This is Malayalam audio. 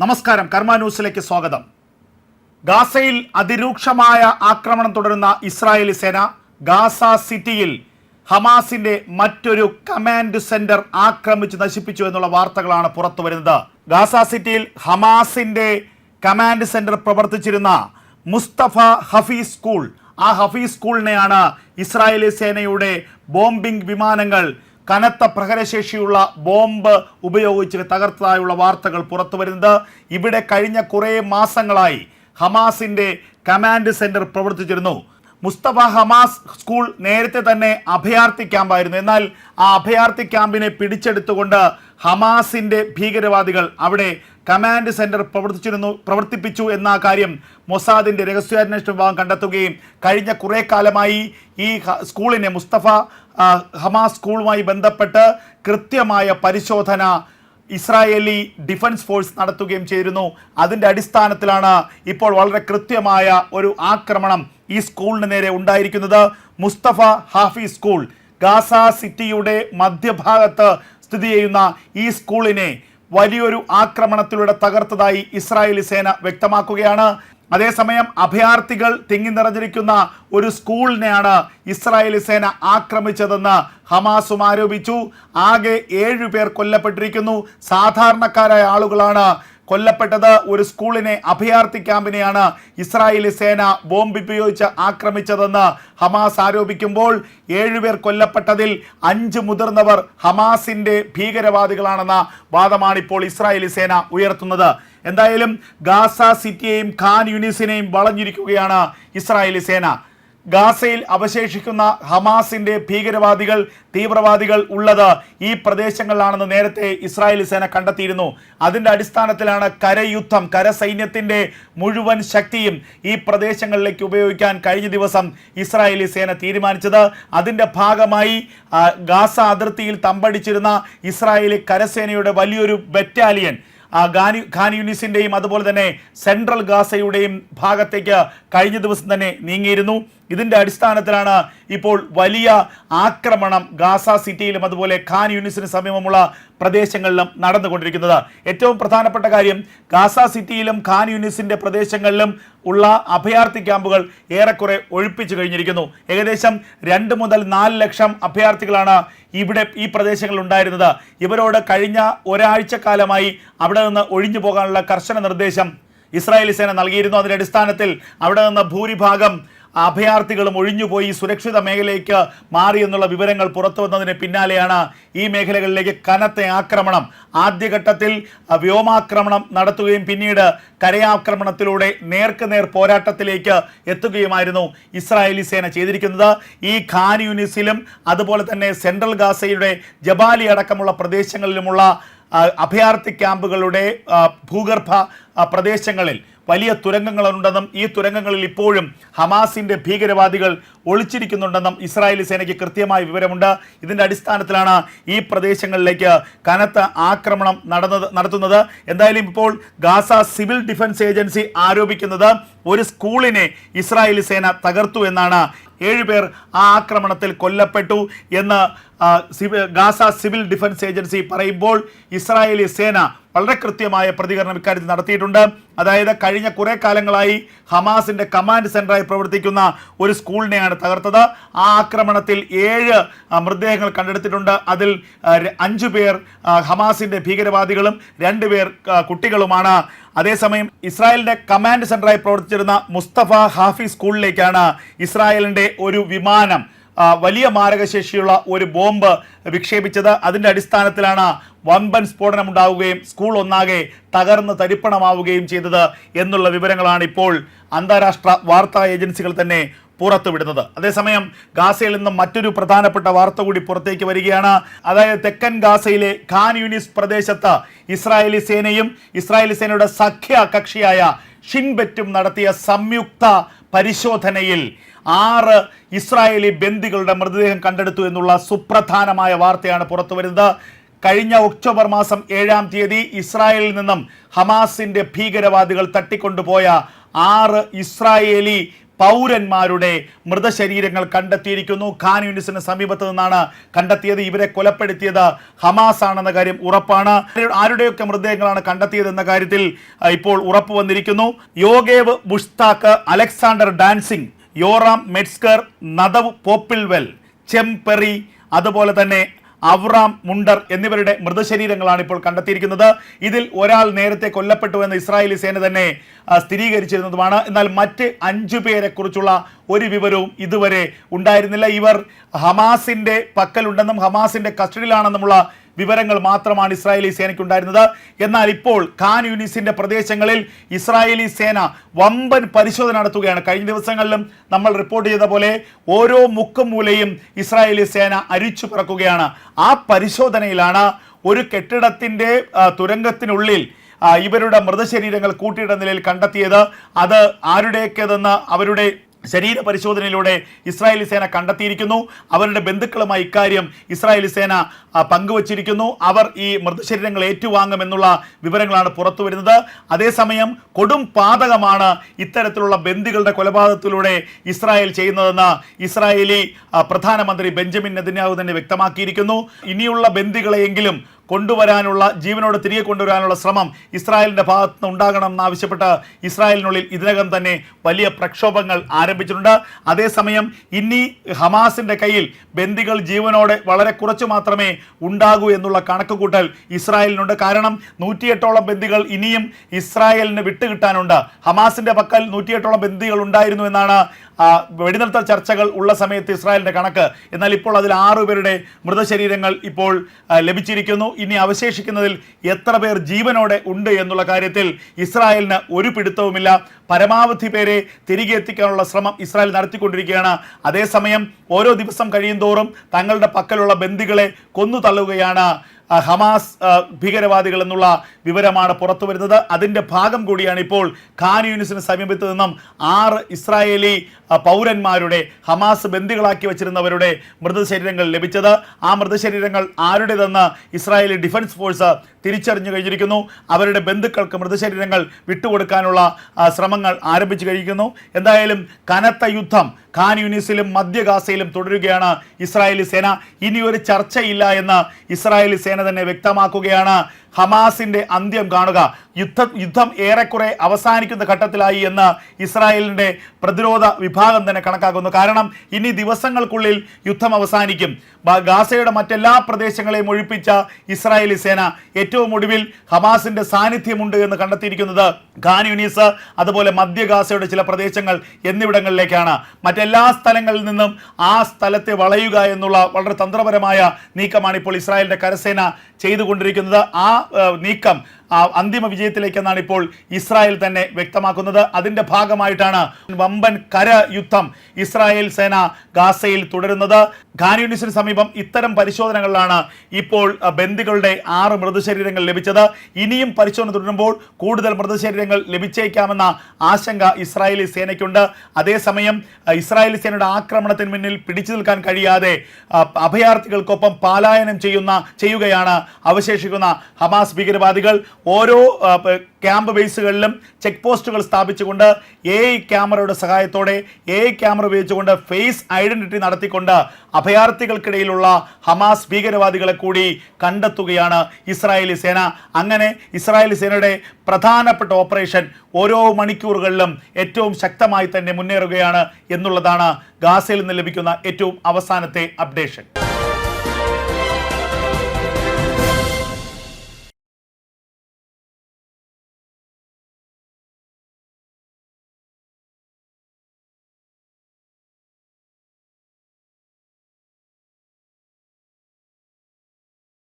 നമസ്കാരം, കർമ്മ ന്യൂസിലേക്ക് സ്വാഗതം. ഗാസയിൽ അതിരൂക്ഷമായ ആക്രമണം തുടരുന്ന ഇസ്രായേലി സേന ഗാസ സിറ്റിയിൽ ഹമാസിന്റെ മറ്റൊരു കമാൻഡ് സെന്റർ ആക്രമിച്ച് നശിപ്പിച്ചു എന്നുള്ള വാർത്തകളാണ് പുറത്തു വരുന്നത്. ഗാസ സിറ്റിയിൽ ഹമാസിന്റെ കമാൻഡ് സെന്റർ പ്രവർത്തിച്ചിരുന്ന മുസ്തഫ ഹഫീസ് സ്കൂൾ, ആ ഹഫീസ് സ്കൂളിനെയാണ് ഇസ്രായേലി സേനയുടെ ബോംബിംഗ് വിമാനങ്ങൾ കനത്ത പ്രഹരശേഷിയുള്ള ബോംബ് ഉപയോഗിച്ച് തകർത്തതായുള്ള വാർത്തകൾ പുറത്തു വരുന്നത്. ഇവിടെ കഴിഞ്ഞ കുറേ മാസങ്ങളായി ഹമാസിന്റെ കമാൻഡ് സെന്റർ പ്രവർത്തിച്ചിരുന്നു. മുസ്തഫ ഹമാസ് സ്കൂൾ നേരത്തെ തന്നെ അഭയാർത്ഥി ക്യാമ്പായിരുന്നു. എന്നാൽ ആ അഭയാർത്ഥി ക്യാമ്പിനെ പിടിച്ചെടുത്തുകൊണ്ട് ഹമാസിന്റെ ഭീകരവാദികൾ അവിടെ കമാൻഡ് സെന്റർ പ്രവർത്തിപ്പിച്ചു എന്ന കാര്യം മൊസാദിന്റെ രഹസ്യാന്വേഷണ വിഭാഗം കണ്ടെത്തുകയും കഴിഞ്ഞ കുറേ കാലമായി ഈ സ്കൂളിനെ മുസ്തഫ ഹമാസ് സ്കൂളുമായി ബന്ധപ്പെട്ട് കൃത്യമായ പരിശോധന ഇസ്രായേലി ഡിഫൻസ് ഫോഴ്സ് നടത്തുകയും ചെയ്തിരുന്നു. അതിൻ്റെ അടിസ്ഥാനത്തിലാണ് ഇപ്പോൾ വളരെ കൃത്യമായ ഒരു ആക്രമണം ഈ സ്കൂളിന് നേരെ ഉണ്ടായിരിക്കുന്നത്. മുസ്തഫ ഹാഫീസ് സ്കൂൾ ഗാസ സിറ്റിയുടെ മധ്യഭാഗത്ത് സ്ഥിതി ചെയ്യുന്ന ഈ സ്കൂളിനെ വലിയൊരു ആക്രമണത്തിലൂടെ തകർത്തതായി ഇസ്രായേലി സേന വ്യക്തമാക്കുകയാണ്. അതേസമയം അഭയാർത്ഥികൾ തിങ്ങി നിറഞ്ഞിരിക്കുന്ന ഒരു സ്കൂളിനെയാണ് ഇസ്രായേലി സേന ആക്രമിച്ചതെന്ന് ഹമാസും ആരോപിച്ചു. ആകെ 7 പേർ കൊല്ലപ്പെട്ടിരിക്കുന്നു. സാധാരണക്കാരായ ആളുകളാണ് കൊല്ലപ്പെട്ടത്. ഒരു സ്കൂളിനെ, അഭയാർത്ഥി ക്യാമ്പിനെയാണ് ഇസ്രായേലി സേന ബോംബ് ഉപയോഗിച്ച് ആക്രമിച്ചതെന്ന് ഹമാസ് ആരോപിക്കുമ്പോൾ 7 പേർ കൊല്ലപ്പെട്ടതിൽ 5 മുതിർന്നവർ ഹമാസിന്റെ ഭീകരവാദികളാണെന്ന വാദമാണ് ഇപ്പോൾ ഇസ്രായേലി സേന ഉയർത്തുന്നത്. എന്തായാലും ഗാസ സിറ്റിയെയും ഖാൻ യൂനിസിനെയും വളഞ്ഞിരിക്കുകയാണ് ഇസ്രായേലി സേന. ഗാസയിൽ അവശേഷിക്കുന്ന ഹമാസിന്റെ ഭീകരവാദികൾ, തീവ്രവാദികൾ ഉള്ളത് ഈ പ്രദേശങ്ങളിലാണെന്ന് നേരത്തെ ഇസ്രായേലി സേന കണ്ടെത്തിയിരുന്നു. അതിൻ്റെ അടിസ്ഥാനത്തിലാണ് കരയുദ്ധം, കരസൈന്യത്തിന്റെ മുഴുവൻ ശക്തിയും ഈ പ്രദേശങ്ങളിലേക്ക് ഉപയോഗിക്കാൻ കഴിഞ്ഞ ദിവസം ഇസ്രായേലി സേന തീരുമാനിച്ചത്. അതിൻ്റെ ഭാഗമായി ഗാസ അതിർത്തിയിൽ തമ്പടിച്ചിരുന്ന ഇസ്രായേലി കരസേനയുടെ വലിയൊരു ബറ്റാലിയൻ ഖാൻ യൂനിസിന്റെയും അതുപോലെ തന്നെ സെൻട്രൽ ഗാസയുടെയും ഭാഗത്തേക്ക് കഴിഞ്ഞ ദിവസം തന്നെ നീങ്ങിയിരുന്നു. ഇതിൻ്റെ അടിസ്ഥാനത്തിലാണ് ഇപ്പോൾ വലിയ ആക്രമണം ഗാസ സിറ്റിയിലും അതുപോലെ ഖാൻ യൂനിസിന് സമീപമുള്ള പ്രദേശങ്ങളിലും നടന്നുകൊണ്ടിരിക്കുന്നത്. ഏറ്റവും പ്രധാനപ്പെട്ട കാര്യം, ഗാസ സിറ്റിയിലും ഖാൻ യൂനിസിന്റെ പ്രദേശങ്ങളിലും ഉള്ള അഭയാർത്ഥി ക്യാമ്പുകൾ ഏറെക്കുറെ ഒഴിപ്പിച്ചു കഴിഞ്ഞിരിക്കുന്നു. ഏകദേശം 2 മുതൽ 4 ലക്ഷം അഭയാർത്ഥികളാണ് ഇവിടെ ഈ പ്രദേശങ്ങളിൽ ഉണ്ടായിരുന്നത്. ഇവരോട് കഴിഞ്ഞ ഒരാഴ്ചക്കാലമായി അവിടെ നിന്ന് ഒഴിഞ്ഞു പോകാനുള്ള കർശന നിർദ്ദേശം ഇസ്രായേലി സേന നൽകിയിരുന്നു. അതിൻ്റെ അടിസ്ഥാനത്തിൽ അവിടെ നിന്ന് ഭൂരിഭാഗം അഭയാർത്ഥികളും ഒഴിഞ്ഞുപോയി സുരക്ഷിത മേഖലയിലേക്ക് മാറി എന്നുള്ള വിവരങ്ങൾ പുറത്തു വന്നതിന് പിന്നാലെയാണ് ഈ മേഖലകളിലേക്ക് കനത്ത ആക്രമണം, ആദ്യഘട്ടത്തിൽ വ്യോമാക്രമണം നടത്തുകയും പിന്നീട് കരയാക്രമണത്തിലൂടെ നേർക്കുനേർ പോരാട്ടത്തിലേക്ക് എത്തുകയുമായിരുന്നു ഇസ്രായേലി സേന ചെയ്തിരിക്കുന്നത്. ഈ ഖാൻ യൂനിസിലും അതുപോലെ തന്നെ സെൻട്രൽ ഗാസയുടെ ജബാലി അടക്കമുള്ള പ്രദേശങ്ങളിലുമുള്ള അഭയാർത്ഥി ക്യാമ്പുകളുടെ ഭൂഗർഭ പ്രദേശങ്ങളിൽ വലിയ തുരങ്കങ്ങളുണ്ടെന്നും ഈ തുരങ്കങ്ങളിൽ ഇപ്പോഴും ഹമാസിന്റെ ഭീകരവാദികൾ ഒളിച്ചിരിക്കുന്നുണ്ടെന്നും ഇസ്രായേലി സേനയ്ക്ക് കൃത്യമായ വിവരമുണ്ട്. ഇതിൻ്റെ അടിസ്ഥാനത്തിലാണ് ഈ പ്രദേശങ്ങളിലേക്ക് കനത്ത ആക്രമണം നടത്തുന്നത്. എന്തായാലും ഇപ്പോൾ ഗാസ സിവിൽ ഡിഫൻസ് ഏജൻസി ആരോപിക്കുന്നത് ഒരു സ്കൂളിനെ ഇസ്രായേലി സേന തകർത്തു എന്നാണ്. 7 പേർ ആ ആക്രമണത്തിൽ കൊല്ലപ്പെട്ടു എന്ന് ഗാസ സിവിൽ ഡിഫൻസ് ഏജൻസി പറയുമ്പോൾ ഇസ്രായേലി സേന വളരെ കൃത്യമായ പ്രതികരണം ഇക്കാര്യത്തിൽ നടത്തിയിട്ടുണ്ട്. അതായത് കഴിഞ്ഞ കുറേ കാലങ്ങളായി ഹമാസിന്റെ കമാൻഡ് സെന്ററായി പ്രവർത്തിക്കുന്ന ഒരു സ്കൂളിനെയാണ് തകർത്തത്. ആ ആക്രമണത്തിൽ 7 മൃതദേഹങ്ങൾ കണ്ടെടുത്തിട്ടുണ്ട്. അതിൽ 5 പേർ ഹമാസിന്റെ ഭീകരവാദികളും 2 പേർ കുട്ടികളുമാണ്. അതേസമയം ഇസ്രായേലിന്റെ കമാൻഡ് സെന്ററായി പ്രവർത്തിച്ചിരുന്ന മുസ്തഫ ഹാഫീസ് സ്കൂളിലേക്കാണ് ഇസ്രായേലിന്റെ ഒരു വിമാനം വലിയ മാരകശേഷിയുള്ള ഒരു ബോംബ് വിക്ഷേപിച്ചത്. അതിൻ്റെ അടിസ്ഥാനത്തിലാണ് വമ്പൻ സ്ഫോടനം ഉണ്ടാവുകയും സ്കൂൾ ഒന്നാകെ തകർന്ന് തരിപ്പണമാവുകയും ചെയ്തത് എന്നുള്ള വിവരങ്ങളാണ് ഇപ്പോൾ അന്താരാഷ്ട്ര വാർത്താ ഏജൻസികൾ തന്നെ പുറത്തുവിടുന്നത്. അതേസമയം ഗാസയിൽ നിന്നും മറ്റൊരു പ്രധാനപ്പെട്ട വാർത്ത കൂടി പുറത്തേക്ക് വരികയാണ്. അതായത് തെക്കൻ ഗാസയിലെ ഖാൻ യൂനിസ് പ്രദേശത്ത് ഇസ്രായേലി സേനയും ഇസ്രായേലി സേനയുടെ സഖ്യ കക്ഷിയായ ഷിൻബെറ്റും നടത്തിയ സംയുക്ത പരിശോധനയിൽ 6 ഇസ്രായേലി ബന്ദികളുടെ മൃതദേഹം കണ്ടെടുത്തു എന്നുള്ള സുപ്രധാനമായ വാർത്തയാണ് പുറത്തു വരുന്നത്. കഴിഞ്ഞ ഒക്ടോബർ മാസം 7-ാം തീയതി ഇസ്രായേലിൽ നിന്നും ഹമാസിന്റെ ഭീകരവാദികൾ തട്ടിക്കൊണ്ടുപോയ 6 ഇസ്രായേലി പൗരന്മാരുടെ മൃതശരീരങ്ങൾ കണ്ടെത്തിയിരിക്കുന്നു. ഖാൻ യൂനിസിന് സമീപത്ത് നിന്നാണ് കണ്ടെത്തിയത്. ഇവരെ കൊലപ്പെടുത്തിയത് ഹമാസ് ആണെന്ന കാര്യം ഉറപ്പാണ്. ആരുടെയൊക്കെ മൃതദേഹങ്ങളാണ് കണ്ടെത്തിയത് എന്ന കാര്യത്തിൽ ഇപ്പോൾ ഉറപ്പ് വന്നിരിക്കുന്നു. Yogev Mushtaq, Alexander Dancyg, Yoram Metzker, Nadav Popilwell, ചെംപെറി, അതുപോലെ തന്നെ അവറാം മുണ്ടർ എന്നിവരുടെ മൃതശരീരങ്ങളാണ് ഇപ്പോൾ കണ്ടെത്തിയിരിക്കുന്നത്. ഇതിൽ ഒരാൾ നേരത്തെ കൊല്ലപ്പെട്ടു എന്ന് ഇസ്രായേലി സേന തന്നെ സ്ഥിരീകരിച്ചിരുന്നതുമാണ്. എന്നാൽ മറ്റ് 5 പേരെ കുറിച്ചുള്ള ഒരു വിവരവും ഇതുവരെ ഉണ്ടായിരുന്നില്ല. ഇവർ ഹമാസിന്റെ പക്കലുണ്ടെന്നും ഹമാസിന്റെ കസ്റ്റഡിയിലാണെന്നുമുള്ള വിവരങ്ങൾ മാത്രമാണ് ഇസ്രായേലി സേനയ്ക്കുണ്ടായിരുന്നത്. എന്നാൽ ഇപ്പോൾ ഖാൻ യൂനിസിന്റെ പ്രദേശങ്ങളിൽ ഇസ്രായേലി സേന വമ്പൻ പരിശോധന നടത്തുകയാണ്. കഴിഞ്ഞ ദിവസങ്ങളിലും നമ്മൾ റിപ്പോർട്ട് ചെയ്ത പോലെ ഓരോ മുക്കും മൂലയും ഇസ്രായേലി സേന അരിച്ചു പറക്കുകയാണ്. ആ പരിശോധനയിലാണ് ഒരു കെട്ടിടത്തിന്റെ തുരങ്കത്തിനുള്ളിൽ ഇവരുടെ മൃതശരീരങ്ങൾ കൂട്ടിയിട്ട നിലയിൽ കണ്ടെത്തിയത്. അത് ആരുടെയൊക്കെതെന്ന് അവരുടെ ശരീര പരിശോധനയിലൂടെ ഇസ്രായേലി സേന കണ്ടെത്തിയിരിക്കുന്നു. അവരുടെ ബന്ധുക്കളുമായി ഇക്കാര്യം ഇസ്രായേലി സേന പങ്കുവച്ചിരിക്കുന്നു. അവർ ഈ മൃതശരീരങ്ങൾ ഏറ്റുവാങ്ങുമെന്നുള്ള വിവരങ്ങളാണ് പുറത്തു വരുന്നത്. അതേസമയം കൊടും പാതകമാണ് ഇത്തരത്തിലുള്ള ബന്ദികളുടെ കൊലപാതകത്തിലൂടെ ഇസ്രായേൽ ചെയ്യുന്നതെന്ന് ഇസ്രായേലി പ്രധാനമന്ത്രി ബെഞ്ചമിൻ നെതന്യാഹു തന്നെ വ്യക്തമാക്കിയിരിക്കുന്നു. ഇനിയുള്ള ബന്ദികളെയെങ്കിലും കൊണ്ടുവരാനുള്ള, ജീവനോട് തിരികെ കൊണ്ടുവരാനുള്ള ശ്രമം ഇസ്രായേലിൻ്റെ ഭാഗത്ത് നിന്ന് ഉണ്ടാകണം എന്നാവശ്യപ്പെട്ട് ഇസ്രായേലിനുള്ളിൽ ഇതിനകം തന്നെ വലിയ പ്രക്ഷോഭങ്ങൾ ആരംഭിച്ചിട്ടുണ്ട്. അതേസമയം ഇനി ഹമാസിൻ്റെ കയ്യിൽ ബന്ദികൾ ജീവനോടെ വളരെ കുറച്ച് മാത്രമേ ഉണ്ടാകൂ എന്നുള്ള കണക്കുകൂട്ടൽ ഇസ്രായേലിനുണ്ട്. കാരണം 108ഓളം ബന്ദികൾ ഇനിയും ഇസ്രായേലിന് വിട്ടുകിട്ടാനുണ്ട്. ഹമാസിൻ്റെ പക്കൽ 108ഓളം ബന്ദികൾ ഉണ്ടായിരുന്നു എന്നാണ് വെടിനിർത്തൽ ചർച്ചകൾ ഉള്ള സമയത്ത് ഇസ്രായേലിൻ്റെ കണക്ക്. എന്നാൽ ഇപ്പോൾ അതിൽ 6 പേരുടെ മൃതശരീരങ്ങൾ ഇപ്പോൾ ലഭിച്ചിരിക്കുന്നു. ഇനി അവശേഷിക്കുന്നതിൽ എത്ര പേർ ജീവനോടെ ഉണ്ട് എന്നുള്ള കാര്യത്തിൽ ഇസ്രായേലിന് ഒരു പിടുത്തവുമില്ല. പരമാവധി പേരെ തിരികെ എത്തിക്കാനുള്ള ശ്രമം ഇസ്രായേൽ നടത്തിക്കൊണ്ടിരിക്കുകയാണ്. അതേസമയം ഓരോ ദിവസം കഴിയും തോറും തങ്ങളുടെ പക്കലുള്ള ബന്ദികളെ കൊന്നു തള്ളുകയാണ് ഹമാസ് ഭീകരവാദികൾ എന്നുള്ള വിവരമാണ് പുറത്തു വരുന്നത്. അതിൻ്റെ ഭാഗം കൂടിയാണ് ഇപ്പോൾ ഖാൻ യൂനിസിന് സമീപത്ത് നിന്നും 6 ഇസ്രായേലി പൗരന്മാരുടെ, ഹമാസ് ബന്ദികളാക്കി വച്ചിരുന്നവരുടെ മൃതശരീരങ്ങൾ ലഭിച്ചത്. ആ മൃതശരീരങ്ങൾ ആരുടേതെന്ന് ഇസ്രായേലി ഡിഫൻസ് ഫോഴ്സ് തിരിച്ചറിഞ്ഞു കഴിഞ്ഞിരിക്കുന്നു. അവരുടെ ബന്ധുക്കൾക്ക് മൃതശരീരങ്ങൾ വിട്ടുകൊടുക്കാനുള്ള ശ്രമങ്ങൾ ആരംഭിച്ചു കഴിഞ്ഞിരിക്കുന്നു. എന്തായാലും കനത്ത യുദ്ധം ഖാൻ യൂനിസിലും മധ്യ ഗാസയിലും തുടരുകയാണ് ഇസ്രായേലി സേന. ഇനിയൊരു ചർച്ചയില്ല എന്ന് ഇസ്രായേലി സേന തന്നെ വ്യക്തമാക്കുകയാണ്. ഹമാസിന്റെ അന്ത്യം കാണുക, യുദ്ധം ഏറെക്കുറെ അവസാനിക്കുന്ന ഘട്ടത്തിലായി എന്ന് ഇസ്രായേലിന്റെ പ്രതിരോധ വിഭാഗം തന്നെ കണക്കാക്കുന്നു. കാരണം ഇനി ദിവസങ്ങൾക്കുള്ളിൽ യുദ്ധം അവസാനിക്കും. ഗാസയുടെ മറ്റെല്ലാ പ്രദേശങ്ങളെയും ഒഴിപ്പിച്ച ഇസ്രായേലി സേന ഏറ്റവും ഒടുവിൽ ഹമാസിന്റെ സാന്നിധ്യമുണ്ട് എന്ന് കണ്ടെത്തിയിരിക്കുന്നത് ഖാൻ യൂനിസ്, അതുപോലെ മധ്യ ഗാസയുടെ ചില പ്രദേശങ്ങൾ എന്നിവിടങ്ങളിലേക്കാണ്. മറ്റെല്ലാ സ്ഥലങ്ങളിൽ നിന്നും ആ സ്ഥലത്തെ വളയുക എന്നുള്ള വളരെ തന്ത്രപരമായ നീക്കമാണ് ഇപ്പോൾ ഇസ്രായേലിന്റെ കരസേന ചെയ്തുകൊണ്ടിരിക്കുന്നത്. ആ നീക്കം അന്തിമ വിജയത്തിലേക്കെന്നാണ് ഇപ്പോൾ ഇസ്രായേൽ തന്നെ വ്യക്തമാക്കുന്നത്. അതിൻ്റെ ഭാഗമായിട്ടാണ് വമ്പൻ കര യുദ്ധം ഇസ്രായേൽ സേന ഗാസയിൽ തുടരുന്നത്. ഖാൻ യൂനിസിന് സമീപം ഇത്തരം പരിശോധനകളിലാണ് ഇപ്പോൾ ബന്ദികളുടെ 6 മൃതശരീരങ്ങൾ ലഭിച്ചത്. ഇനിയും പരിശോധന തുടരുമ്പോൾ കൂടുതൽ മൃതശരീരങ്ങൾ ലഭിച്ചേക്കാമെന്ന ആശങ്ക ഇസ്രായേലി സേനയ്ക്കുണ്ട്. അതേസമയം ഇസ്രായേലി സേനയുടെ ആക്രമണത്തിന് മുന്നിൽ പിടിച്ചു നിൽക്കാൻ കഴിയാതെ അഭയാർത്ഥികൾക്കൊപ്പം പലായനം ചെയ്യുകയാണ് അവശേഷിക്കുന്ന ഹമാസ് ഭീകരവാദികൾ. ഓരോ ക്യാമ്പ് ബേസുകളിലും ചെക്ക് പോസ്റ്റുകൾ സ്ഥാപിച്ചുകൊണ്ട് AI ക്യാമറയുടെ സഹായത്തോടെ AI ക്യാമറ ഉപയോഗിച്ചുകൊണ്ട് ഫേസ് ഐഡന്റിറ്റി നടത്തിക്കൊണ്ട് അഭയാർത്ഥികൾക്കിടയിലുള്ള ഹമാസ് ഭീകരവാദികളെ കൂടി കണ്ടെത്തുകയാണ് ഇസ്രായേലി സേന. അങ്ങനെ ഇസ്രായേലി സേനയുടെ പ്രധാനപ്പെട്ട ഓപ്പറേഷൻ ഓരോ മണിക്കൂറുകളിലും ഏറ്റവും ശക്തമായി തന്നെ മുന്നേറുകയാണ് എന്നുള്ളതാണ് ഗാസയിൽ നിന്ന് ലഭിക്കുന്ന ഏറ്റവും അവസാനത്തെ അപ്ഡേഷൻ.